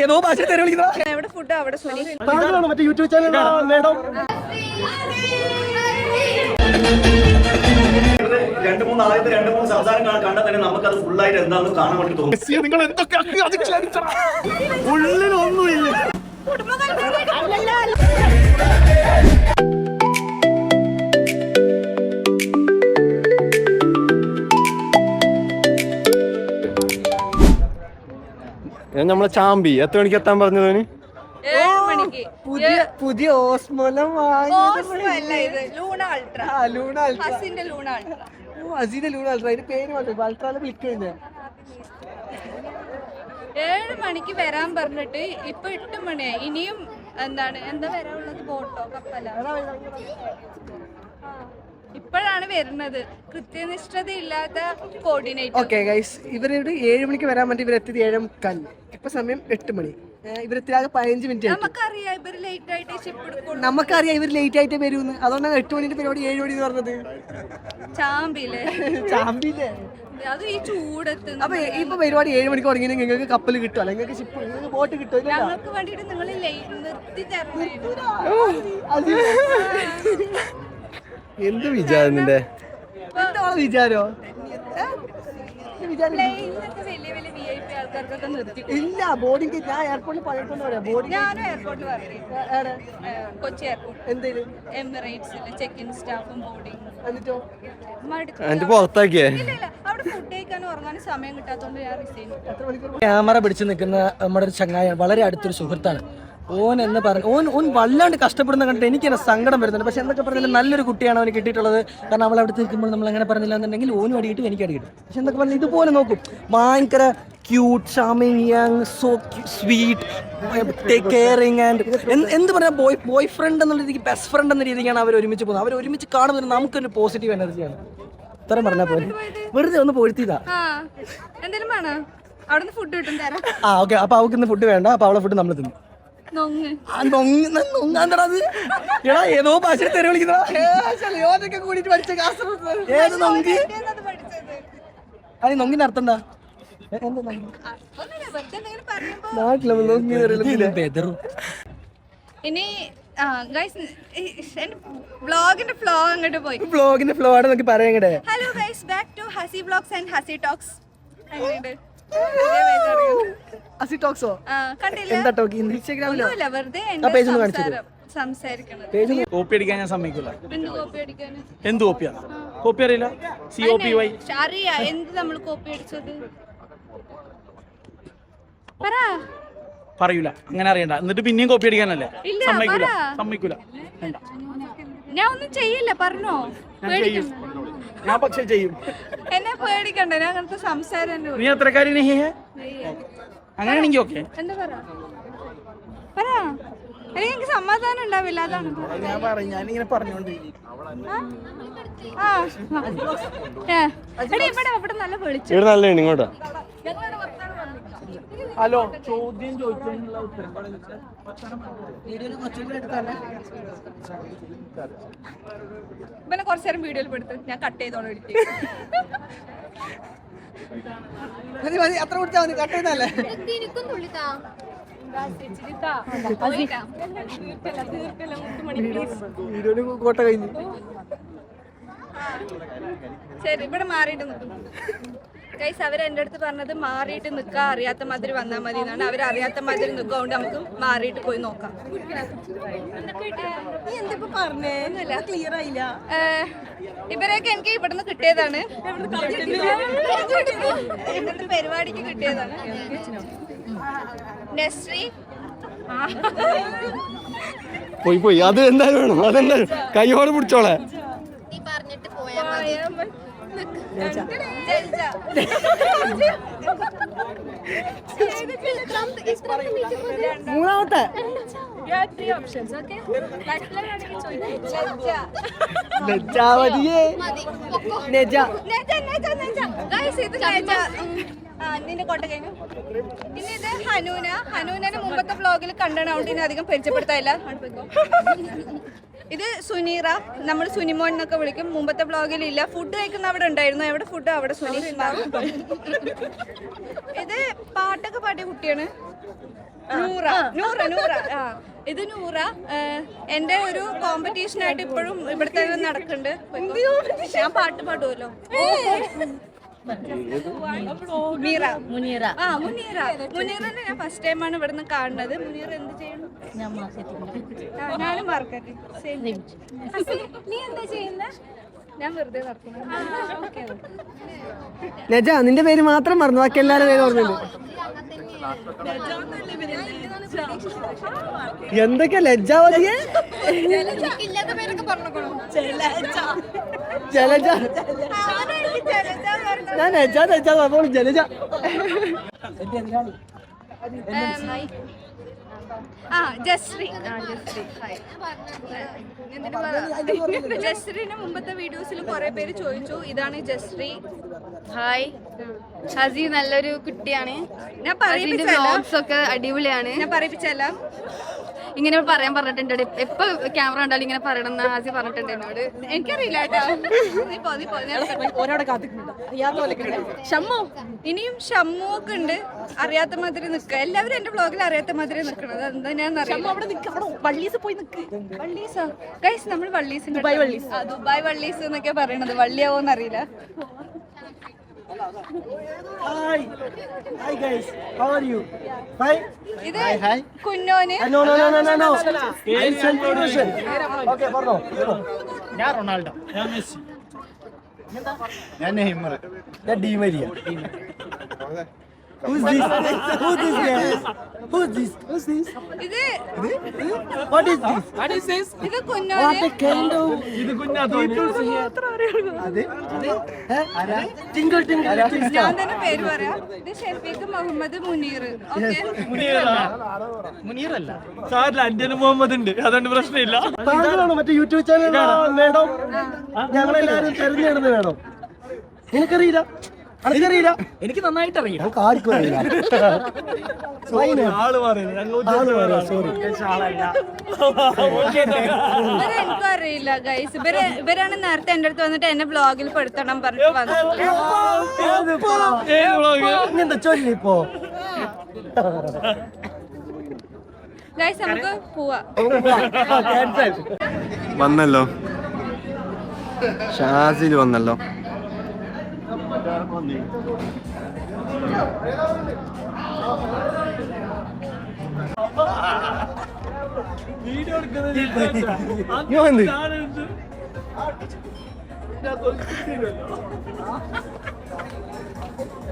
ഏതോ ഭാഷ മറ്റേ യൂട്യൂബ് ചാനൽ മേഡം. 2-3 സംസാരം കണ്ടാൽ തന്നെ നമുക്കത് ഫുള്ളായിട്ട് എന്താണെന്ന് കാണാൻ വേണ്ടി തോന്നും. നിങ്ങൾ എന്തൊക്കെ ഉള്ളിലൊന്നുമില്ല. നമ്മളെ ചാമ്പി എത്ര മണിക്ക് എത്താൻ പറഞ്ഞത്? പുതിയ ഓസ്മോലം അസിന്റെ ലൂണ അൾട്ര. അതിന്റെ പേര് മാത്രം അൾട്രാലെ വിളിക്കുന്നത്. 7 മണിക്ക് വരാൻ പറഞ്ഞിട്ട് ഇപ്പൊ 8 മണിയായി. ഇനിയും എന്താ വരാനുള്ളത്? ബോട്ടോ കപ്പല ഇപ്പോഴാണ് വരുന്നത്. കൃത്യനിഷ്ഠത ഇല്ലാത്ത കോർഡിനേറ്റർ. ഓക്കെ ഗൈസ്, ഇവരോട് 7 മണിക്ക് വരാൻ വേണ്ടി ഇവരെത്തിയത് 7:15. ഇപ്പൊ സമയം 8 മണി. ഇവരെത്തിയാകെ 15 മിനിറ്റ്. നമുക്കറിയാം ഇവര് ലേറ്റ് ആയിട്ട് ഷിപ്പ് എടുക്കും. നമുക്കറിയാം ഇവർ ലേറ്റ് ആയിട്ട് വരുമെന്ന്. അതുകൊണ്ടാണ് 8 മണിന്റെ പരിപാടി 7 മണി എന്ന് പറഞ്ഞത്. ചാമ്പില്ലേ അത് ഈ ചൂടത്ത്. അപ്പൊ ഇപ്പൊ പരിപാടി 7 മണിക്ക് തുടങ്ങി. നിങ്ങൾക്ക് കപ്പൽ കിട്ടും, അല്ലെങ്കിൽ നിങ്ങൾക്ക് ഷിപ്പ്, നിങ്ങൾക്ക് ബോട്ട് കിട്ടും. ഞങ്ങൾക്ക് വേണ്ടിട്ട് നിങ്ങൾ നിർത്തി തരണം. എന്ത് വിചാരം നിന്റെ? വിചാരോ ഇല്ല. ബോർഡിംഗ് ഞാൻ എയർപോർട്ടിൽ പഴയക്കൊണ്ട് പറയാം. ഞാനും എയർപോർട്ടിൽ കൊച്ചി എയർപോർട്ട് എന്തേലും എമിറേറ്റ്സിലെ ചെക്ക് ഇൻ സ്റ്റാഫും ബോർഡിംഗ്. പുറത്താക്കിയേ അവിടെ ഫുഡ് കഴിക്കാനും ഉറങ്ങാനും സമയം കിട്ടാത്തോണ്ട് ഞാൻ റിസൈൻ. ക്യാമറ പിടിച്ചു നിൽക്കുന്ന നമ്മുടെ ഒരു ചങ്ങായാണ്, വളരെ അടുത്തൊരു സുഹൃത്താണ്. ഓൻ എന്ന് പറഞ്ഞു ഓൻ വല്ലാണ്ട് കഷ്ടപ്പെടുന്ന കണ്ടിട്ട് എനിക്ക് തന്നെ സങ്കടം വരുന്നുണ്ട്. പക്ഷെ എന്തൊക്കെ പറഞ്ഞാലും നല്ലൊരു കുട്ടിയാണ് അവന് കിട്ടിയിട്ടുള്ളത്. കാരണം അവൾ അവിടെ നിൽക്കുമ്പോൾ നമ്മൾ അങ്ങനെ പറഞ്ഞില്ല എന്നുണ്ടെങ്കിൽ ഓനും അടിയിട്ടും എനിക്ക് അടിയിട്ടും. പക്ഷെ എന്തൊക്കെ പറഞ്ഞാൽ ഇതുപോലെ നോക്കും. ഭയങ്കര cute, charming, young, so sweet, take caring and എന്ത് പറയാ ബോയ് ഫ്രണ്ട് എന്നുള്ള രീതിക്ക്, ബെസ്റ്റ് ഫ്രണ്ട് എന്ന രീതിക്കാണ് അവർ ഒരുമിച്ച് പോകുന്നത്. അവർ ഒരുമിച്ച് കാണുമ്പോൾ നമുക്കൊരു പോസിറ്റീവ് എനർജിയാണ്. ഇത്രയും പറഞ്ഞാൽ പോലെ വെറുതെ ഒന്ന് പൊഴുത്തിയതാ. ഓക്കെ. അപ്പൊ അവൾക്ക് ഇന്ന് ഫുഡ് വേണ്ട. അപ്പൊ അവളെ ഫുഡ് നമ്മൾ തിന്നു. ഏതോ ഭാഷ തെറി വിളിക്കുന്നതൊക്കെ കൂടിട്ട് പഠിച്ച കാസർഗോഡ്. ഏത് നൊങ്കി? അത് നൊങ്കിന്റെ അർത്ഥം എന്താ? ഇനി വ്ലോഗിന്റെ ഫ്ലോ അങ്ങോട്ട് പോയി. വ്ലോഗിന്റെ ഫ്ലോ ആണ് നോക്കി പറയണ്ടേ. Hello guys, back to Hasi vlogs and Hasi talks. Copy അടിക്കാൻ ഞാൻ സമ്മതിക്കില്ല. എന്ത് കോപ്പിയാ? കോപ്പി അറിയില്ല. COPY അറിയാം. എന്ത് നമ്മൾ കോപ്പി അടിച്ചത് പറയൂല. അങ്ങനെ അറിയണ്ട. എന്നിട്ട് പിന്നെയും കോപ്പി അടിക്കാനല്ലേ? സമ്മതിക്കൂല. ഞാൻ ഒന്നും ചെയ്യില്ല. പറഞ്ഞോ. ഞാൻ പക്ഷെ ചെയ്യും. എന്നെ പേടിക്കണ്ട. ഞാൻ അങ്ങനത്തെ സംസാരം. നീ എത്രക്കാരി അങ്ങനെയാണെങ്കിൽ ഓക്കെ. എന്താ പറ അല്ലെങ്കിൽ എനിക്ക് സമാധാനം ഉണ്ടാവില്ല. അതാണ് ഞാനിങ്ങനെ പറഞ്ഞോണ്ട്. ഇവിടെ നല്ല വിളിച്ചു. ഇങ്ങോട്ടാ. ഹലോ, ചോദ്യം ചോദിച്ചതിനുള്ള ഉത്തരം പിന്നെ കുറച്ചു നേരം വീഡിയോയിൽ പെടുത്ത് ഞാൻ കട്ട് ചെയ്തോളൂ. അത്ര കൊടുത്താൽ മതി. കട്ട് ചെയ്തല്ലേ? കോട്ട കഴിഞ്ഞു. ശരി, ഇവിടെ മാറിയിട്ട് നിൽക്കും. ഗൈസ്, അവരെൻ്റെ അടുത്ത് പറഞ്ഞത് മാറിയിട്ട് നിൽക്കാൻ അറിയാത്ത മാതിരി വന്നാൽ മതി എന്നാണ്. അവരറിയാത്ത മാതിരി നിൽക്കുകൊണ്ട് നമുക്ക് മാറിയിട്ട് പോയി നോക്കാം. ക്ലിയർ ആയില്ല. ഇവരെയൊക്കെ എനിക്ക് ഇവിടുന്ന് കിട്ടിയതാണ്. ഇവിടുത്തെ പരിപാടിക്ക് കിട്ടിയതാണ്. നെസ്രി പോയി. അത് എന്തായാലും വേണം. അതെന്തായാലും കൈയോടെ പിടിച്ചോളെ. മൂന്നാമത്തെ നിന്റെ കോട്ട കഴിഞ്ഞു. ഇനി ഇത് ഹനൂന. ഹനൂനെ മുമ്പത്തെ വ്ലോഗിൽ കണ്ടാണ്. അതുകൊണ്ട് ഇനി അധികം പരിചയപ്പെടുത്താനില്ല. ഇത് സുനീറ, നമ്മൾ സുനിമോൻ എന്നൊക്കെ വിളിക്കും. മുമ്പത്തെ ബ്ലോഗിൽ ഇല്ല. ഫുഡ് കഴിക്കുന്ന അവിടെ ഉണ്ടായിരുന്നു. എവിടെ ഫുഡ് അവിടെ സുനി. ഇത് പാട്ടൊക്കെ പാടിയ കുട്ടിയാണ് നൂറ. ആ ഇത് നൂറ. എൻ്റെ ഒരു കോമ്പറ്റീഷനായിട്ട് ഇപ്പോഴും ഇവിടുത്തെ നടക്കുന്നുണ്ട്. ഞാൻ പാട്ട് പാടുമല്ലോ. മുനീറിനെ ഞാൻ ഫസ്റ്റ് ടൈമാണ് ഇവിടുന്ന് കാണുന്നത്. മുനീർ എന്ത് ചെയ്യുന്നു? ഞാനും മാർക്കറ്റിംഗ്. നീ എന്താ ചെയ്യുന്നത്? ഞാൻ വെറുതെ നടക്കുന്നു. നിന്റെ പേര് മാത്രം മറന്നു, ബാക്കി എല്ലാവരും പേര് ഓർമ്മയുണ്ട്. എന്തൊക്കെ ലജ്ജാവതിയെ ജലജ. ഞാൻ ലജ്ജ ജലജ. ജസ്ശ്രീനെ മുമ്പത്തെ വീഡിയോസിൽ കുറെ പേര് ചോദിച്ചു. ഇതാണ് ജസ്ശ്രീ. ഹായ്, ഹസി നല്ലൊരു കുട്ടിയാണ്. ഞാൻ പറയിപ്പിച്ചൊക്കെ അടിപൊളിയാണ്. ഞാൻ പറയിപ്പിച്ചല്ല, ഇങ്ങനെ പറയാൻ പറഞ്ഞിട്ടുണ്ട്. എപ്പൊ ക്യാമറ കണ്ടാലും ഇങ്ങനെ പറയണം എന്ന് ഹസി പറഞ്ഞിട്ടുണ്ട് എന്നോട്. എനിക്കറിയില്ല കേട്ടോ. ഷമ്മു, ഇനിയും ഷമ്മു ഒക്കെ ഉണ്ട്. അറിയാത്ത മാതിരി നിൽക്കുക. എല്ലാവരും എന്റെ ബ്ലോഗിൽ അറിയാത്ത മാതിരി നിൽക്കണത് എന്താ ഞാൻ വള്ളീസോ ഗൈസ്? നമ്മൾ വള്ളീസിന്റെ ദുബായ് വള്ളീസ് എന്നൊക്കെ പറയണത്. വള്ളിയാവോന്നറിയില്ല. Hi guys, how are you? Hi. ഇത് കുഞ്ഞോന്. No. Okay, പറഞ്ഞോ. ഞാൻ റൊണാൾഡോ. ഞാൻ മെസ്സി. ഞാൻ നെയ്മർ. ഞാൻ Di Maria. Who's this guy? ഇത് What is this? ഇത് What കുഞ്ഞോന്. a kind of ഇത് കുഞ്ഞാത്തോന്. Tingle ഞാൻ തന്നെ പേര് പറയാം. ഇത് ഷെഫീഖ് മുഹമ്മദ് മുനീർ. ഓക്കെ, മുനീറല്ല സാറില്ല, അന്റന് മുഹമ്മദ് ഉണ്ട്, അതുകൊണ്ട് പ്രശ്നമില്ല. താങ്കളാണോ മറ്റേ യൂട്യൂബ് ചാനൽ മേഡം? ഞങ്ങളെല്ലാരും തെരഞ്ഞെടുത്ത് വേണം. എനിക്കറിയില്ല. എനിക്ക് നന്നായിട്ട് അറിയാം. ആള് പറയുന്നത് സോറി. എനിക്കും അറിയില്ല ഗൈസ്. ഇവരാണ് നേരത്തെ എന്റെ അടുത്ത് വന്നിട്ട് എന്നെ ബ്ലോഗിൽ പെടുത്തണം പറഞ്ഞിട്ട് വന്നത്. എന്താ ചൊല്ലി ഇപ്പോ? ഗൈസ് നമുക്ക് പോവാ. വന്നല്ലോ, ഷാസിൽ വന്നല്ലോ.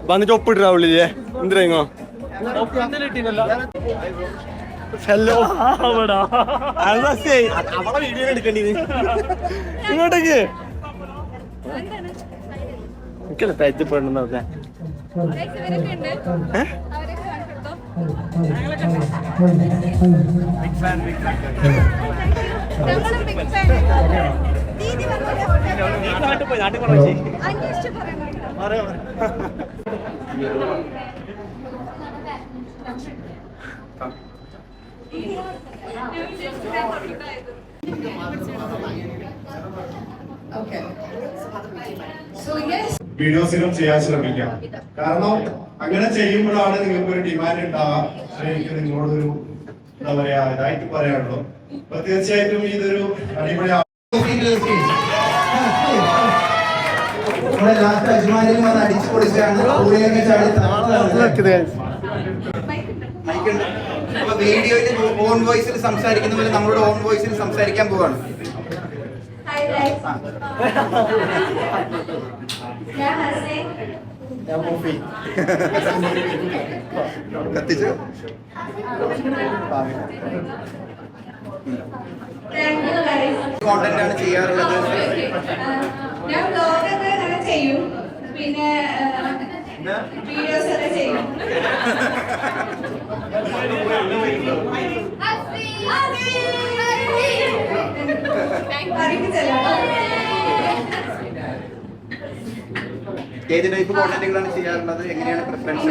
വന്നിട്ട് ഒപ്പിട്ടാ ഉള്ളില്ലേ? എന്തിനാ ഹലോ, വീഡിയോ എടുക്കണ്ടി ഇങ്ങോട്ടേക്ക് എനിക്കല്ല തെറ്റപ്പെടുന്ന ഗൈസ് ഇവരൊക്കെ ഉണ്ട്. അവരൊക്കെ കണ്ടിട്ടോ. ഞങ്ങളും ബിഗ് ഫാൻ. ദീദി അന്വേഷിച്ച് പറയണം. വീഡിയോസിലും ചെയ്യാൻ ശ്രമിക്കാം. കാരണം അങ്ങനെ ചെയ്യുമ്പോഴാണ് നിങ്ങൾക്ക് ഒരു ഡിമാൻഡ് ഉണ്ടാവുക. എനിക്ക് നിങ്ങളോടൊരു എന്താ പറയാ ഇതായിട്ട് പറയാനുള്ളൂ. അപ്പൊ തീർച്ചയായിട്ടും ഇതൊരു അടിപൊളി ലാസ്റ്റ് അജ്മാനിൽ വന്ന് അടിച്ചു പൊളിച്ചാണ് അപ്പൊ വീഡിയോയിൽ ഓൺ വോയിസിൽ സംസാരിക്കുന്ന പോലെ നമ്മളോട് ഓൺ വോയിസിൽ സംസാരിക്കാൻ പോവാണ്. കത്തിച്ചു കോണ്ടന്റ് ആണ് ചെയ്യാറുള്ളത്. ഞാൻ ബ്ലോഗൊക്കെ അങ്ങനെ ചെയ്യും, പിന്നെ വീഡിയോസ് ഒക്കെ ചെയ്യും. ഏത് ടൈപ്പ് കോണ്ടന്റുകളാണ് ചെയ്യാറുള്ളത്? എങ്ങനെയാണ് പ്രിഫറൻസ്?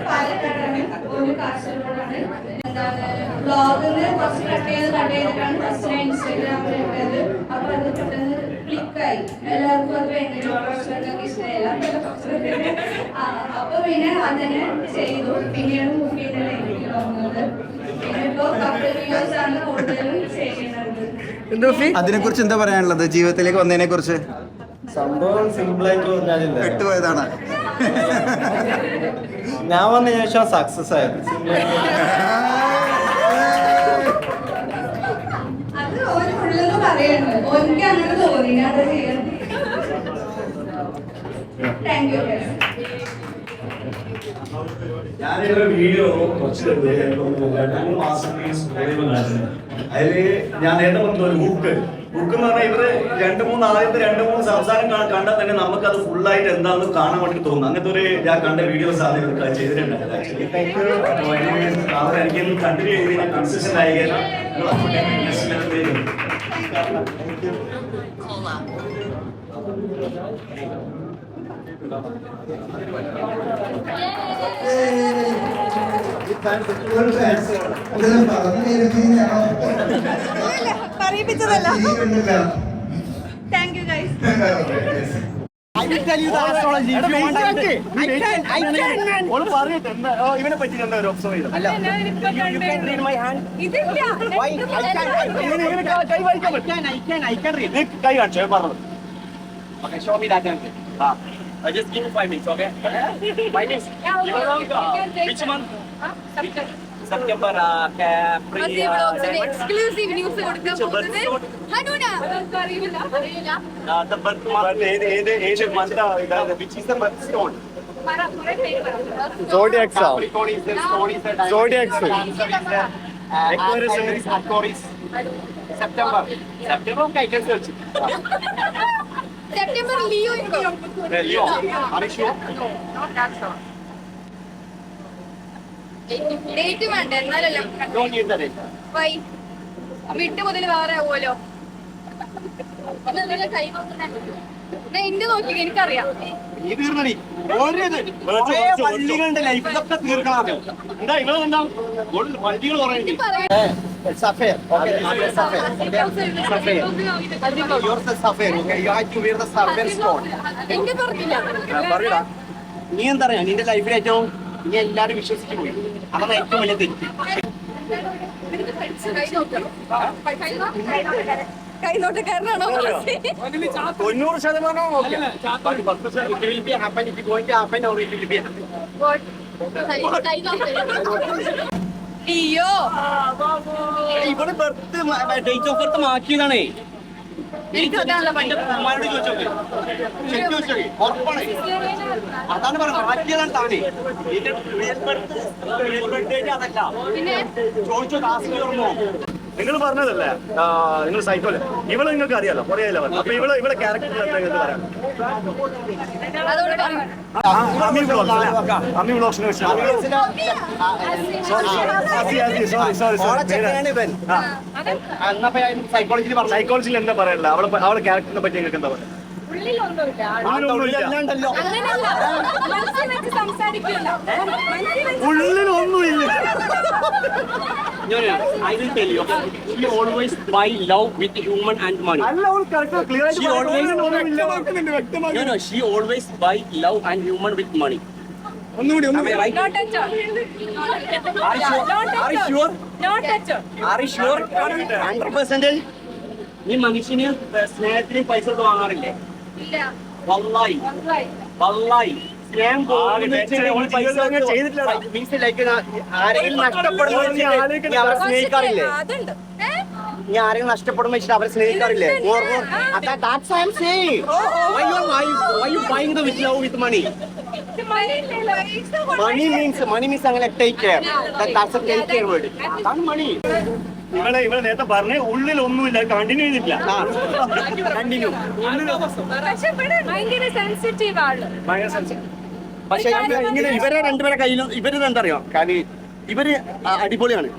പാലക്കാടാണ്, ഒരു കാസർഗോഡാണ്. എന്താണ് ബ്ലോഗിന് കുറച്ച് കട്ട് ചെയ്തിട്ടാണ് ഫസ്റ്റ് ഞാൻ ഇൻസ്റ്റാഗ്രാമിൽ ഇട്ടത്. അപ്പൊ അത് പെട്ടെന്ന് ക്ലിക്കായി. എല്ലാവർക്കും അത് ഭയങ്കര ഇഷ്ടമായില്ല. അപ്പൊ പിന്നെ അതിനെ ചെയ്തു. പിന്നീട് മൂവിയുടെ ലൈഫിൽ വന്നത്. പിന്നെ ഇപ്പൊ കപ്പിൾ വീഡിയോസ് ആണ് കൂടുതലും ചെയ്യുന്നത്. അതിനെ കുറിച്ച് എന്താ പറയാനുള്ളത്? ജീവിതത്തിലേക്ക് വന്നതിനെ കുറിച്ച് സംഭവം സിമ്പിൾ ആയിട്ട് പറഞ്ഞാലില്ല, പെട്ടുപോയതാണ്. ഞാൻ വന്ന ശേഷം സക്സസ് ആയത്. അത് ഓന് ഉള്ളത് പറയണ്ട്. ഓനിക്ക് അങ്ങനെ തോന്നി ഞാൻ അത് ചെയ്യണം. Thank you. ഞാനൊരു വീഡിയോ കുറച്ച് 2-3 മാസം അതില് ഞാൻ നേരത്തെ പറഞ്ഞ ഒരു ബുക്ക് എന്ന് പറഞ്ഞാൽ ഇവര് 2-3 സംസാരം കണ്ടാൽ തന്നെ നമുക്ക് അത് ഫുള്ളായിട്ട് എന്താണെന്ന് കാണാൻ വേണ്ടി തോന്നുന്നു. അങ്ങനത്തെ ഒരു ഞാൻ കണ്ട വീഡിയോസ് ആണ് ഇവർക്ക് ചെയ്തിട്ടുണ്ടായത്. ആക്ച്വലി അവർ എനിക്കൊന്ന് കണ്ടിന്യൂ ചെയ്ത് കൺസിസ്റ്റന്റ് ആയി കഴിഞ്ഞാൽ പറയിപ്പിച്ചതല്ല. Thank you guys. ഇവനെ പറ്റി എന്താ ഒരു ഒബ്സർവ് ചെയ്തത്? കൈ കാണിച്ചോ പറഞ്ഞത്. Just give me 5 minutes, okay? 5 minutes. Which month? September. Exclusive news കൊടുക്കാൻ പോകുന്നത് ഹനൂന. The birth month, ഏത് month which is the birth stone? Zodiac sign. Capricorn is the stone is the diamond. Zodiac sign. Aquarius Aquarius, Aquarius. September. September okay, I can search. September Leo Leo. Are you sure? Date വേണ്ട എന്നാലല്ലോ. Don't use the date. വൈ വിട്ട് മുതൽ വേറെ ആവുമല്ലോ. എന്റെ നോക്കി എനിക്കറിയാം. നീ തീർന്നടി. വള്ളികളുടെ ലൈഫ് ഇതൊക്കെ തീർക്കണം. എന്താ ഇവിടെ എന്താ വള്ളികൾ പറയുന്നത്? It's affair. Okay, it's affair. Yours is affair. Okay, you have to wear the affair stone. എന്റെ പറഞ്ഞില്ല. പറയടാ. നീ എന്താ പറയാ നിന്റെ ലൈഫിൽ ഏറ്റവും നീ എല്ലാരും വിശ്വസിച്ചു പോയി. അതാണ് ഏറ്റവും വലിയ തെറ്റ്. കൈനോട്ടക്കാരനാണോ? 90% okay. 10% it will be happen if you going to happen or it will be happen. Leo ഇവിടെ ബർത്ത് ഡേറ്റ് ഓഫ് ബർത്ത് മാറ്റിയതാണേ. അതാണ് പറഞ്ഞത് മാറ്റിയതാണ് താനെ. അതല്ല പിന്നെ ചോദിച്ചോ ക്ലാസ്സിൽ ഓർമ്മോ? നിങ്ങൾ പറഞ്ഞതല്ലേ നിങ്ങൾ സൈക്കോല് ഇവള് നിങ്ങൾക്ക് അറിയാലോ കുറേ അപ്പൊ ഇവളെ ക്യാരക്ടർ പറയാം. അതോട് പറഞ്ഞു. അമ്മി വ്ളോഗ്സിനെ വെച്ച് സൈക്കോളജിയിൽ പറഞ്ഞു. സൈക്കോളജിയിൽ എന്താ പറയാനില്ല അവളെ ക്യാരക്ടറിനെ പറ്റി നിങ്ങൾക്ക് എന്താ പറയാ? ഉള്ളിലൊന്നുമില്ല. I will tell you. She always buy love with human and money. അല്ല അവൾ കറക്റ്റ് ക്ലിയർ She always ആയിട്ട് no. She always buy love and human with money. ഒന്നുകൂടി Am I right? Not touch her. Are you sure? Not touch her. Are you sure? 100%. നീ മനുഷ്യന് സ്നേഹത്തിന് പൈസ വാങ്ങാറില്ലേ? ഇല്ല. വല്ലായി വല്ലായി സ്നേഹം ചെയ്തിട്ടില്ല. മീൻസ് ലൈക്ക് ആരെങ്കിലും നഷ്ടപ്പെടുന്ന അവരെ സ്നേഹിക്കാറില്ലേ? അതുണ്ട്. നീ ആരെങ്കിലും നഷ്ടപ്പെടുന്ന വെച്ചിട്ട് അവരെ സ്നേഹിക്കാറില്ലേ? That's I am saying. Why you buying the with love with money? Money means അങ്ങനെ take care. That's a take care word. അതാണ് money. ഇവളെ നേരത്തെ പറഞ്ഞ ഉള്ളിലൊന്നുമില്ല കണ്ടിന്യൂ ചെയ്തിട്ടില്ല. കണ്ടിന്യൂ. ഭയങ്കര സെൻസിറ്റീവ് ആണ്. ഭയങ്കര സെൻസിറ്റീവ്. പക്ഷെ ഇങ്ങനെ ഇവരെ രണ്ടുപേരെ കയ്യിലും ഇവര് എന്താ അറിയോ കാരണം ഇവര് അടിപൊളിയാണ്.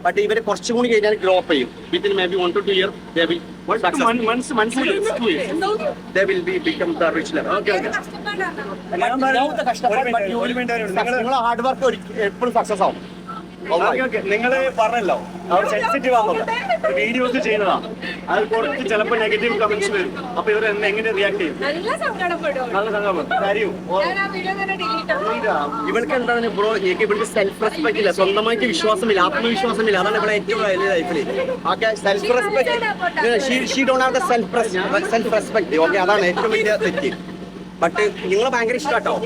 ബട്ട് ഇവര് കുറച്ചും കൂടി കഴിഞ്ഞാൽ ഗ്രോ അപ്പ് ചെയ്യും. Within may be 1 to 2 years they will they will be become the rich level. ഞാൻ കഷ്ടപ്പാട് ഒരു മിനിറ്റ് നിങ്ങളെ ഹാർഡ് വർക്ക് എപ്പോഴും സക്സസ് ആവും. നിങ്ങൾ പറഞ്ഞല്ലോ അവർ സെൻസിറ്റീവ് ആണല്ലോ, വീഡിയോസ് ചെയ്യുന്നതാ, അത് കുറച്ച് ചിലപ്പോൾ നെഗറ്റീവ് കമന്റ്സ് വരും. അപ്പൊ ഇവർ എങ്ങനെ റിയാക്ട് ചെയ്യും? നല്ല സങ്കടപ്പെടും. നല്ല സങ്കടം കാര്യം ഞാൻ ആ വീഡിയോ തന്നെ ഡിലീറ്റ് ആക്കും. ഇവൾക്ക് എന്താണ് ബ്രോ, ഇവൾക്ക് സെൽഫ് റെസ്പെക്ട് ഇല്ല, സ്വന്തമായിട്ട് വിശ്വാസമില്ല, ആത്മവിശ്വാസമില്ല. അതാണ് ഇവിടെ ഏറ്റവും വലിയ ലൈഫിൽ. Okay, self respect, she don't have the self respect. Okay, അതാണ് ഏറ്റവും വലിയ തെറ്റ്. ബട്ട് നിങ്ങളെ ഭയങ്കര ഇഷ്ടാട്ടോ.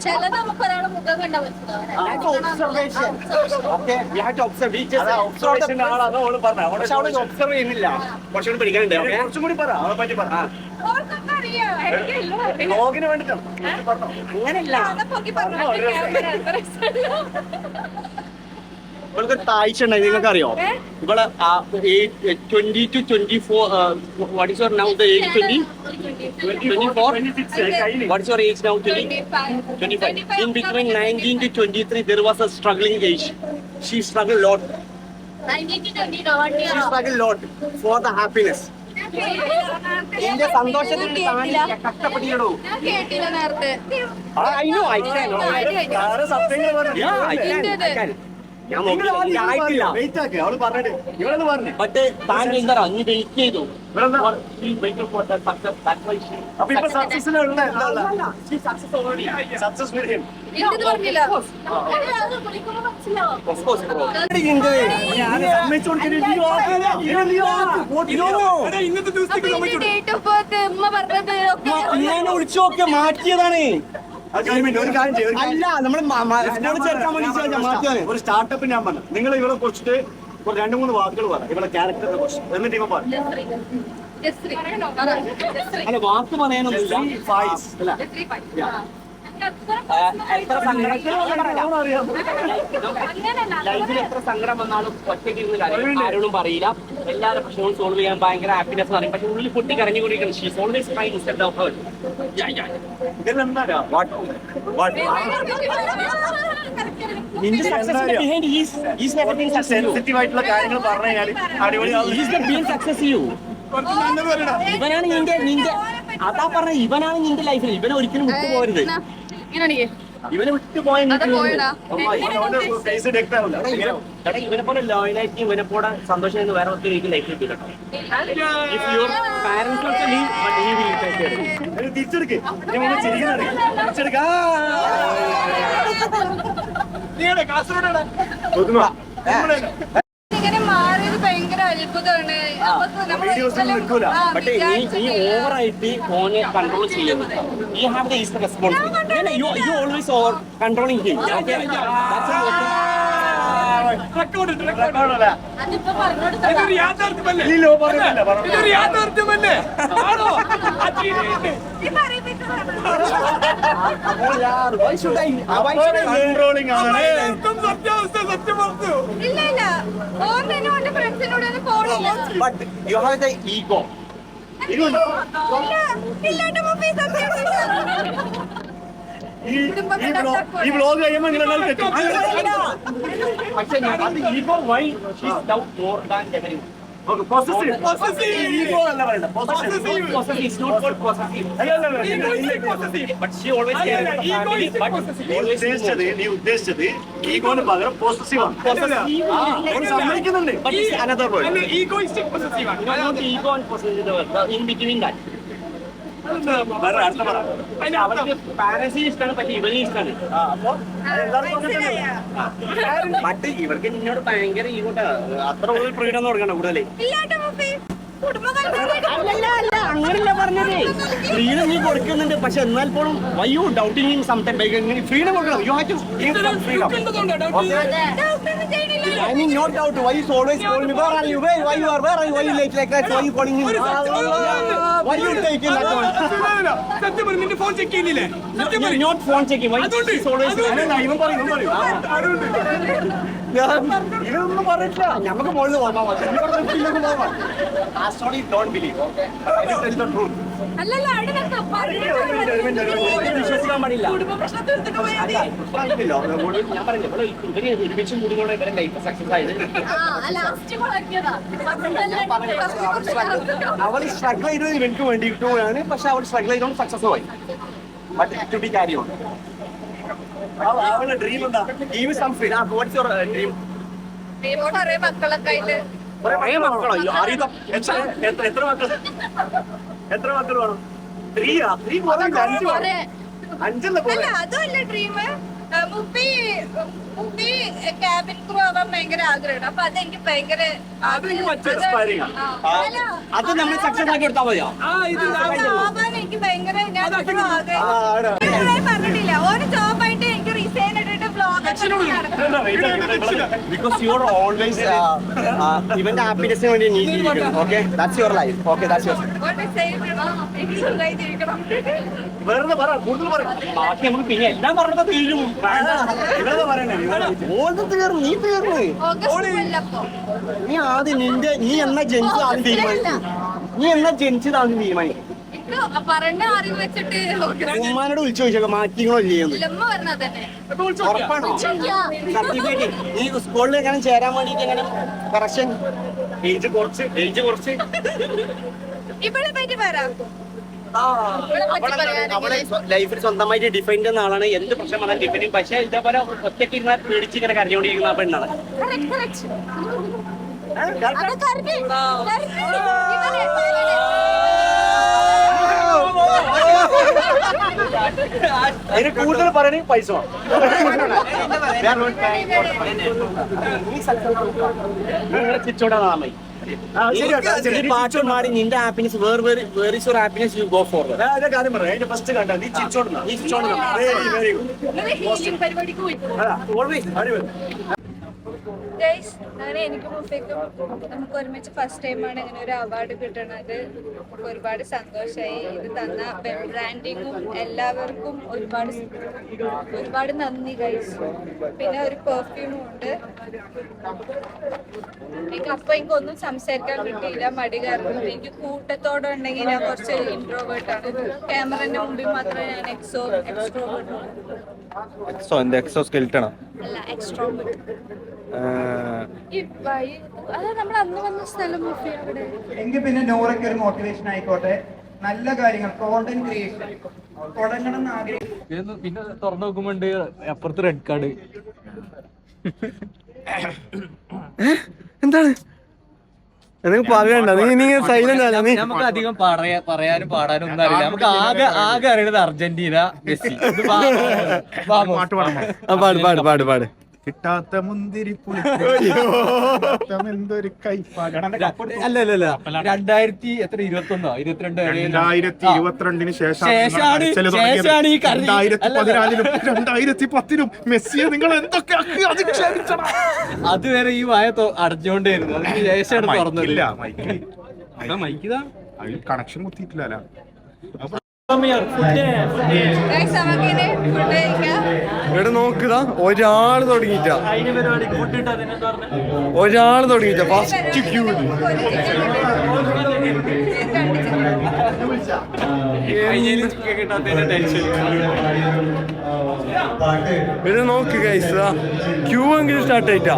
ചിലത് നമുക്ക് ഒരാളെ മുഖം കണ്ടാൽ ഒബ്സർവ് ചെയ്യുന്നില്ല, കുറച്ചുകൂടി പഠിക്കാനുണ്ട്. കുറച്ചും കൂടി പറ, അവളെ പറ്റി പറ. ഓർക്കൊക്കെ അറിയാം, എനിക്കെല്ലാം അറിയാം. വ്ളോഗിന് വേണ്ടിട്ടാണ് പറഞ്ഞോ. അങ്ങനെയല്ല, അതെ, പൊക്കി പറഞ്ഞു. ഇവൾക്ക് താഴ്ച ഉണ്ടായി, നിങ്ങൾക്ക് അറിയോ? ഇവളെ 20 to 24, what is your now the age? 20? 24? 26 What is your age now? 25. In between 19 to 23, there was a struggling age. She struggled a lot. She struggled a lot for the happiness. എന്റെ സന്തോഷത്തിന് കഷ്ടപ്പെട്ടിടൂ. ഞാൻ കേട്ടില്ല നേരത്തെ. I know, I can. വേറെ സത്യങ്ങൾ പറഞ്ഞു. Yeah, I can. ഞാൻ നോക്കില്ല, ആയിട്ടില്ല. വെയിറ്റ് ആക്കി, അവള് പറഞ്ഞിട്ട് ഇവളെന്ന് പറഞ്ഞു. ബട്ട് താൻ എന്താ അഞ്ഞ് വെയിറ്റ് ചെയ്തു. ഇവളെന്താ അപ്പൊ ഇപ്പൊ Success സക്സസിലുള്ള എന്താ already. Success with him. എന്ത് പറഞ്ഞില്ല? Of course, bro. Date of birth ഉമ്മ പറഞ്ഞത് ഒക്കെ ഞാൻ വിളിച്ചു നോക്കിയ മാറ്റിയതാണ്. ഒരു കാര്യം ചെയ്യും, അല്ല, നമ്മള് ചേർക്കാൻ വേണ്ടി മാറ്റിയാണ്. ഒരു സ്റ്റാർട്ടപ്പ് ഞാൻ പറഞ്ഞു. നിങ്ങൾ ഇവളെ കുറിച്ചിട്ട് ഒരു 2-3 വാക്കുകൾ പറ, ഇവളെ ക്യാരക്ടറിനെ കുറിച്ച്. എന്നിട്ട് ഇവ പറഞ്ഞു. ജസ്രി. അല്ല, വാക്ക് പറയാനൊന്നുമില്ല. ഫായിസ് അല്ല, എത്ര ലൈഫിൽ എത്ര സങ്കടം വന്നാലും ഒറ്റയ്ക്ക് ഇരുന്ന് കരയും, ആരോടും പറയില്ല. എല്ലാവരും പ്രശ്നവും സോൾവ് ചെയ്യാൻ ഭയങ്കര ഹാപ്പിനെസ് പറയും. പക്ഷെ ഉള്ളിൽ പൊട്ടി കരഞ്ഞുകൊണ്ടിരിക്കണം. She's always try to step out. ഇതെന്താ നിന്റെ സക്സസിന്റെ behind is everything success. Sensitive ആയിട്ടുള്ള കാര്യങ്ങൾ പറഞ്ഞു കഴിഞ്ഞാൽ അടിപൊളിയാവും. Is the being success you. ഇവനാണ് നിന്റെ അതാ പറഞ്ഞ, ഇവനാണ് നിന്റെ ലൈഫിൽ. ഇവനെ ഒരിക്കലും വിട്ടുപോകരുത്. ഇവനെ വിട്ടുപോയ ഫേസ് ഡെക്ട് ആവില്ല. ഇവനെ പോലെ ലോയലായിട്ട്, ഇവനെ പോലെ സന്തോഷം എന്ന് വേറെ ഒത്തിരി ലൈഫിൽ കിട്ടട്ടോ. If your parents also leave, but he will take care of you. തിരിച്ചെടുക്ക്, ഞാൻ ചിരിക്കുന്നത് തിരിച്ചെടുക്ക. ഇങ്ങനെ മാറിയത് ഭയങ്കര അത്ഭുതമാണ്. ബട്ട് നീ ഓവറായിട്ട് ഫോനെ കൺട്രോൾ ചെയ്യുന്നത്. You have the is the responsibility. You always over controlling him. അതിപ്പോ പറഞ്ഞോടുത്ത കൺട്രോളിംഗ് ആണ്. ഇല്ല ഇല്ല, ഓർമ്മ ഫ്രണ്ട്സിനോട് പോണില്ല. But you have the ego. ഇല്ലാണ്ട് മുമ്പേ സത്യം ഈ വ്ലോഗ് കഴിയുമ്പോൾ ഇങ്ങനെ തെറ്റും. പക്ഷേ അത് ego why she's doubt more than everyone. Ego അല്ല പറയുന്നത്, Possessive is not called possessive. But she always cares about the family. But നീ ഉദ്ദേശിച്ചത് ഈഗോന് പകരം പോസസീവ് ആണ്. സമ്മതിക്കുന്നുണ്ട്. But it's another word. Egoistic possessive. Not ego and possessive. In between that. വേറെ അടുത്ത പറ. അവർക്ക് പാരൻസിന് ഇഷ്ടമാണ്, പക്ഷെ ഇവനും ഇഷ്ടമാണ്. ബട്ട് ഇവർക്ക് നിന്നോട് ഭയങ്കര ഈഗോ. അത്ര ഫ്രീഡം കൊടുക്കണം കൂടുതലേ. ഇല്ലാണ്ട് മുമ്പേ അല്ല, അങ്ങനല്ല പറഞ്ഞത്. ഫ്രീഡം നീ കൊടുക്കുന്നുണ്ട്, പക്ഷെ എന്നാൽ പോലും why you doubting him sometime. Freedom കൊടുക്കണം. You have to give some freedom. I mean, not doubt. Why is always calling me? Where are you? Where you are? Where are you? Why you late like that? Why you calling him? Why you taking that one? നിന്റെ phone check ചെയ്യുന്നില്ലേ? You're not phone checking. Why is always? ഇവൻ പറയും. ഇതൊന്നും പറഞ്ഞില്ല. നമുക്ക് മുകളിൽ പോകാൻ don't believe. I will tell the truth. അല്ലല്ല, അവിടെ വിശ്വസിക്കാൻ പാടില്ല. ഞാൻ പറഞ്ഞില്ല, ഇവര് ഒരുമിച്ച് കൂടിയോടെ ഇവരെ ലൈഫ് സക്സസ് ആയത്. അവൾ സ്ട്രഗിൾ ചെയ്തത് ഇവർക്ക് വേണ്ടിയിട്ടാണ്, പക്ഷെ അവൾ സ്ട്രഗിൾ ചെയ്തോണ്ട് സക്സസ് ആയി. But to be carry on. അവളുടെ ഡ്രീം എന്താ? Give me some free. What's your dream? കുറെ മക്കളൊക്കെ ആയിട്ട് കുറേ മക്കളോ? അയ്യോ, അറിയാം. എത്ര മക്കൾ? എത്ര മക്കൾ വേണം? 3 പോരാ, 5 വേണം. 5 പോരാ. അല്ല അതുമല്ല ഡ്രീം മുപ്പി ക്യാബിൻ ക്രൂ ആവാൻ ഭയങ്കര ആഗ്രഹമാണ്. അപ്പൊ അതെനിക്ക് ഭയങ്കര അത് നമ്മൾ സക്സസ് ആക്കി എടുത്താൽ മതിയോ? ആവാൻ എനിക്ക് ഭയങ്കര ഞാൻ പറഞ്ഞിട്ടില്ല. ഓരോ ജോബായിട്ട് എനിക്ക് റിസൈൻ ഇട്ടിട്ട് blog Because you are always even happiness വേണ്ടി നീ ജീവിക്കണം. Okay, that's your life. Okay, that's your. വെറുതെ പറ, കൂടുതൽ പറ. ബാക്കി നമുക്ക് പിന്നെ എല്ലാം പറഞ്ഞത് തീരും. ഇവരത് പറയണേ, ഓൾത് തീർന്നു, നീ തീർന്നു. നീ ആദ്യം നീ എന്നാ ജനിച്ചതാദ്യം തീരുമാനിക്കും. നീ എന്നാ ജനിച്ചതാദ്യം തീരുമാനിക്കും. പറഞ്ഞ അറിവ് വെച്ചിട്ട് ഉമ്മാനോട് വിളിച്ചു ചോദിച്ചോ മാറ്റിങ്ങളോ ഇല്ലയെന്ന്. ലമ്മ പറഞ്ഞത് തന്നെ ഉറപ്പാണോ? സർട്ടിഫിക്കറ്റ് നീ സ്കൂളിൽ എങ്ങനെ ചേരാൻ വേണ്ടിട്ട് എങ്ങനെ കറക്ഷൻ ഏജ് കുറച്ച് ഇവിടെ പറ്റി വരാം. അവിടെ ലൈഫിൽ സ്വന്തമായിട്ട് ഡിഫൈൻ ചെയ്യുന്ന ആളാണ്. എന്ത് പ്രശ്നം വന്നാൽ ഡിഫൈൻ. പക്ഷേ ഇതേപോലെ ഒറ്റയ്ക്ക് ഇരുന്നാൽ പേടിച്ച് ഇങ്ങനെ കരഞ്ഞുകൊണ്ടിരിക്കുന്ന ആ പെണ്ണാണ്. അതിന് കൂടുതൽ പറയണേ പൈസ ചിച്ചോടാണ് പാട്ട് പാടി നിന്റെ happiness where is your happiness you go for. കാര്യം പറയാം, അതിന്റെ ഫസ്റ്റ് കണ്ട നീ ചിച്ചോടണം. Very good. ഗൈസ്, എനിക്ക് മുഫയ്ക്കും നമുക്ക് ഒരുമിച്ച് ഫസ്റ്റ് ടൈമാണ് ഇങ്ങനെ ഒരു അവാർഡ് കിട്ടണത്. ഒരുപാട് സന്തോഷമായി. ഇത് തന്ന ബ്രാൻഡിങ്ങും എല്ലാവർക്കും ഒരുപാട് നന്ദി ഗൈസ്. പിന്നെ ഒരു പെർഫ്യൂമും ഉണ്ട്. എനിക്കൊന്നും സംസാരിക്കാൻ കിട്ടിയില്ല, മടി കാരണം. എനിക്ക് കൂട്ടത്തോടെ ഉണ്ടെങ്കിൽ ഞാൻ കുറച്ച് ഇൻട്രോവേർട്ടാണ്. ക്യാമറന്റെ മുമ്പിൽ മാത്രമേ ഞാൻ എക്സ്ട്രോവേർട്ട് എക്സോ സ്കെൽറ്റണോ? അല്ല, എക്സ്ട്രോവേർട്ട്. അതാ നമ്മൾ അന്ന് വന്ന സ്ഥലം അവിടെ. എങ്കിൽ പിന്നെ നോറയ്ക്ക് ഒരു മോട്ടിവേഷൻ ആയിക്കോട്ടെ. നല്ല കാര്യങ്ങൾ കോണ്ടന്റ് ക്രിയേഷൻ തുടങ്ങണം എന്ന് ആഗ്രഹിക്കും. പിന്നെ തുറന്നു നോക്കുമ്പോണ്ട് അപ്പുറത്ത് റെഡ് കാർഡ്. എന്താണ് പറയണ്ട? നീ സൈലന്റ്. നമുക്ക് അധികം പറയാനും പാടാനും ഒന്നും അറിയില്ല. നമുക്ക് ആകെ അറിയണത് അർജന്റീന, മെസ്സി. പാട് പാട്. കിട്ടാത്ത മുന്തിരി എന്തൊരു അല്ല 2021 ശേഷം 2010 മെസ്സിയെ നിങ്ങൾ എന്തൊക്കെ അതുവരെ ഈ വായ അടഞ്ഞോണ്ടായിരുന്നു. അതിന് ശേഷമാണ് തുറന്നില്ല. കണക്ഷൻ കുത്തിയിട്ടില്ല. ഇവിടെ നോക്കുക, ഒരാള് തുടങ്ങിട്ട ഫസ്റ്റ് ക്യൂ. ഇവിടെ നോക്ക് ഗൈസ്, ക്യൂ എങ്കിലും സ്റ്റാർട്ട് ആയിട്ടാ.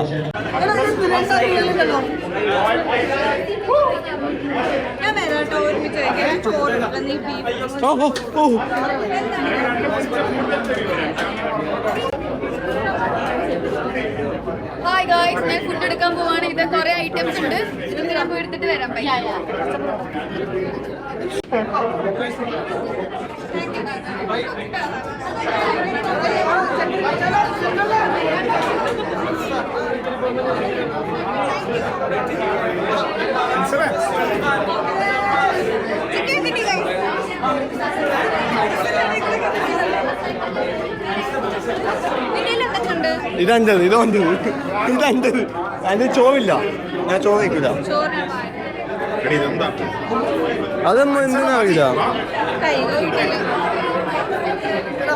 ഞാൻ വരാട്ടോ, ഒരുമിച്ച് കഴിക്കാം. ചോറ് നീ ബീഫ്. ഹായ് ഗായ്സ്, ഞാൻ ഫുഡ് എടുക്കാൻ പോവാണ്. ഇത് കുറെ ഐറ്റംസ് ഉണ്ട്. ഇത് ഞാൻ പോയി എടുത്തിട്ട് വരാം. ചിക്കൻ കിട്ടി ഗൈസ്. ഇതഞ്ചത് അതിന് ചോവില്ല. ഞാൻ ചോദിക്കില്ല. അതൊന്നും എന്തിനാ അറിയില്ല.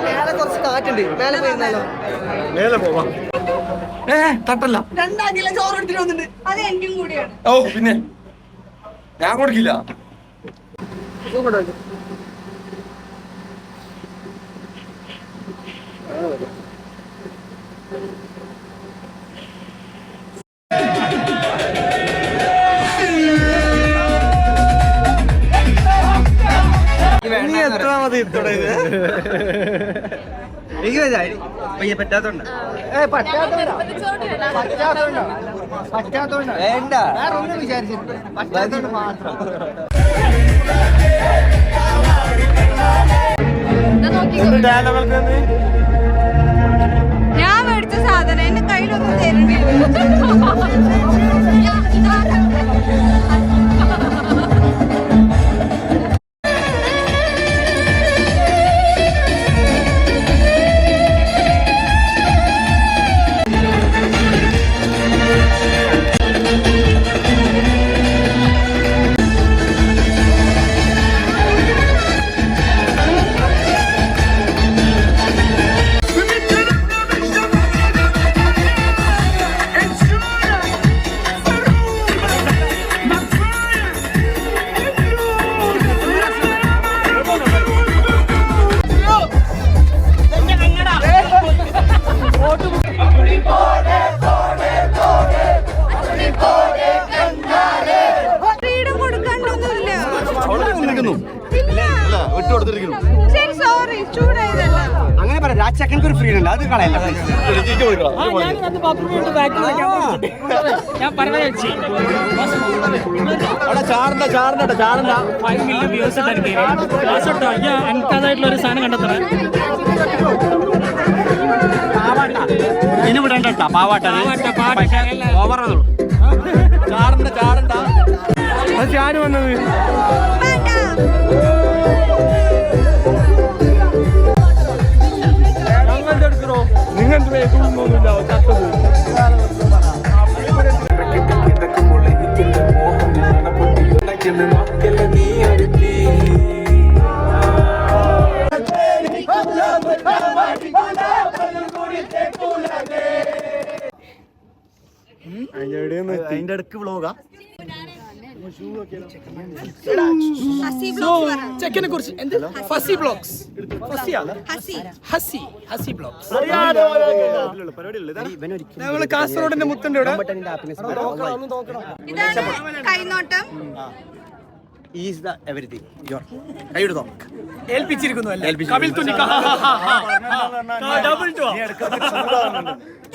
മേലെ കുറച്ച് കാറ്റുണ്ട്, മേലെ പോയിരുന്നാലോ? മേലെ പോവാം. തട്ടല്ല. 2 കിലോ ചോറ് എടുത്തിട്ട് വന്നിട്ട് അത് എനിക്കും കൂടിയാണ്. ഓ പിന്നെ ഞാൻ കൊടുക്കില്ല. നീ എത്രാമത് ഇത്തട ഇത്? പറ്റാത്തോണ്ട് വേണ്ട വേറെ ഒന്നും വിചാരിച്ചിട്ടില്ല, പറ്റാത്തോണ്ട് മാത്രം. ഞാൻ മേടിച്ച സാധനം എന്റെ കയ്യിലൊന്നും തരുന്നില്ല. ഫ്രീഡം കൊടുക്കാണ്ടൊന്നുമില്ല. ശരി, സോറി, ചൂടായതല്ല. അങ്ങനെ പറയാം, രാജചക്കനക്ക് ഒരു ഫ്രീഡം ഉണ്ട്, അത് കളയല്ല. എനിക്കതായിട്ടുള്ള ഒരു സാധനം കണ്ടെത്തണം. ഇനി വിടണ്ട പാവാട്ട ഓവറുള്ളൂ. ചാടണ്ട ആര് വന്നത്? നിങ്ങൾക്ക് തോന്നുന്നില്ല ചത്തത്. അതിന്റെ ഇടക്ക് വ്ളോഗാ ചെക്കനെ കുറിച്ച് എന്ത് ഫസി ബ്ലോഗ്സ്, ഹസി ബ്ലോഗ്സ്. നമ്മള് കാസർഗോഡിന്റെ മുത്തുണ്ട് ഇവിടെ. ഇതാണ് കൈനോട്ടം. ഏൽപ്പിച്ചിരിക്കുന്നു അല്ലേ?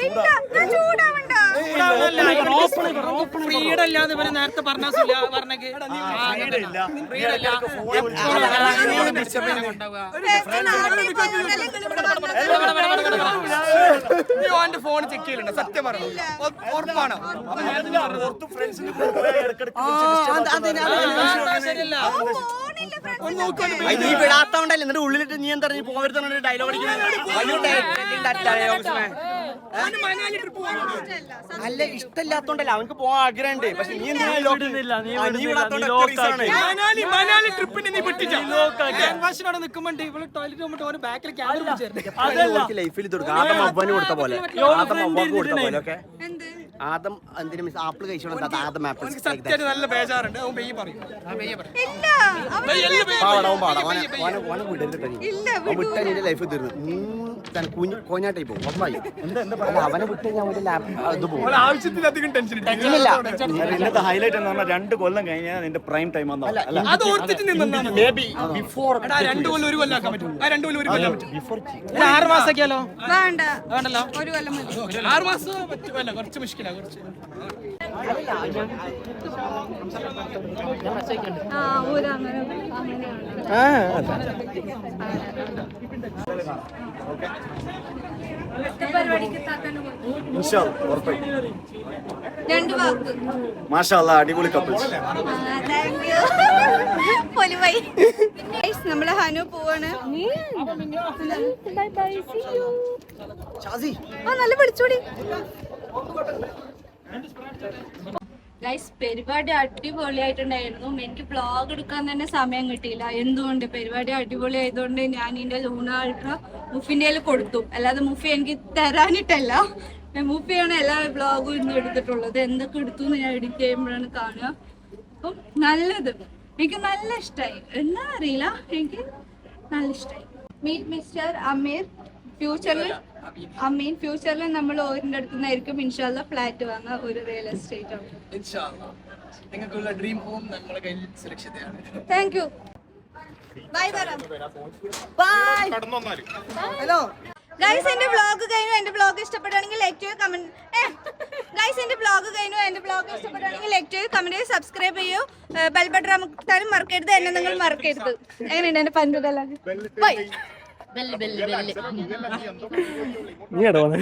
ഇല്ല, ഞാൻ ചൂടാവണ്ട. ഫ്രീഡം ഇല്ലാതെ ഇവര് നേരത്തെ പറഞ്ഞ പറഞ്ഞേക്ക് ഓന്റെ ഫോൺ ചെക്ക് ചെയ്യലുണ്ട്, സത്യം പറഞ്ഞു, ഉറപ്പാണ്. നീ വിടാത്തോണ്ടല്ലേ എന്നിട്ട് ഉള്ളിലിട്ട് നീ എന്താ പോകരുത് ഡയലോഗ് അല്ല, ഇഷ്ടമില്ലാത്തോണ്ടല്ല, അവനക്ക് പോകാൻ ആഗ്രഹമുണ്ട്. പക്ഷെ നീ മനാലി ട്രിപ്പിന് നീ നിൽക്കുമ്പോണ്ട് ഇവള് ടോയ്ലറ്റ് ബാക്കിൽ ക്യാമറ ലൈഫിൽ ആദം അവന് കൊടുത്ത പോലെ, ആദം അവക്ക് കൊടുത്ത പോലെ ഒക്കെ. ആദം എന്തിനും മിസ് ആപ്പിൾ കഴിച്ചോളാം. ആദം ആപ്പിൾ സത്യം നല്ല ബേജാറുണ്ട്. അവൻ പെയ്യ പറയും. ഇല്ല, വിട്ട നിന്റെ ലൈഫ് തീർന്നു. കോഞ്ഞാട്ടായി പോകും. അവനെ വിട്ട് ഞാൻ ഇത് പോകും. ആവശ്യത്തിലധികം ടെൻഷൻ ഇന്നത്തെ ഹൈലൈറ്റ് എന്ന് പറഞ്ഞാൽ 2 കൊല്ലം കഴിഞ്ഞാൽ നിന്റെ പ്രൈം ടൈം അത് ഓർത്തിട്ട് നിന്നാ മേ ബി ബിഫോർ 2 കൊല്ലം 1 കൊല്ലം ആക്കാൻ പറ്റും. 2 കൊല്ലം 1 കൊല്ലം പറ്റും. 6 മാസം ആക്കിയാലോ? വേണ്ട, വേണ്ടല്ലോ, 1 കൊല്ലം മതി. 6 മാസം പറ്റുമല്ല, കുറച്ച് മുഷ്കില കുറച്ച്. അടിപൊളി കപ്പിൾസ്. നമ്മള് ഹനു പോവാണ്. നല്ല പിടിച്ചോടി. ഗൈസ്, പരിപാടി അടിപൊളിയായിട്ടുണ്ടായിരുന്നു. എനിക്ക് വ്ളോഗ് എടുക്കാൻ തന്നെ സമയം കിട്ടിയില്ല. എന്തുകൊണ്ട്? പരിപാടി അടിപൊളി ആയതുകൊണ്ട് ഞാൻ ഇതിന്റെ ലൂണ അൾട്ര മുഫിന്റെ കൊടുത്തു. അല്ലാതെ മുഫി എനിക്ക് തരാനിട്ടല്ല, മുഫിയാണ് എല്ലാ വ്ളോഗും ഇന്ന് എടുത്തിട്ടുള്ളത്. എന്തൊക്കെ എടുത്തു എന്ന് ഞാൻ എഡിറ്റ് ചെയ്യുമ്പോഴാണ് കാണുക. അപ്പം നല്ലത്, എനിക്ക് നല്ല ഇഷ്ടമായി. എന്താ അറിയില്ല, എനിക്ക് നല്ല ഇഷ്ടമായി. മീറ്റ് മിസ്റ്റർ അമീർ. ഫ്യൂച്ചറിൽ നമ്മൾ ഓരിന്റെ അടുത്തുനിന്നായിരിക്കും ഇൻഷാല്ല ഫ്ലാറ്റ് വാങ്ങുക, ഒരു റിയൽ എസ്റ്റേറ്റ് ആണ്. നിങ്ങൾക്കുള്ള ഡ്രീം ഹോം നമ്മുടെ കയ്യിൽ സുരക്ഷിതയാണ്. Thank you. Bye. Hello, guys എന്റെ വ്ളോഗ് കഴിഞ്ഞു. എന്റെ വ്ളോഗ് ഇഷ്ടപ്പെടുകയാണെങ്കിൽ ലൈക്ക് ചെയ്യുക, കമന്റ്. ഗൈസ് എന്റെ വ്ളോഗ് കഴിഞ്ഞു. എന്റെ വ്ളോഗ് ഇഷ്ടപ്പെടുകയാണെങ്കിൽ ലൈക്ക് ചെയ്യുക, കമന്റ് ചെയ്യുക, സബ്സ്ക്രൈബ് ചെയ്യൂ, ബെൽ ബട്ടൺ അമർത്താനും മറക്കരുത്. എന്നെ നിങ്ങൾ മറക്കരുത്. എങ്ങനെയുണ്ട് എന്റെ പഞ്ചുതല? നീ ഇടവന്നെ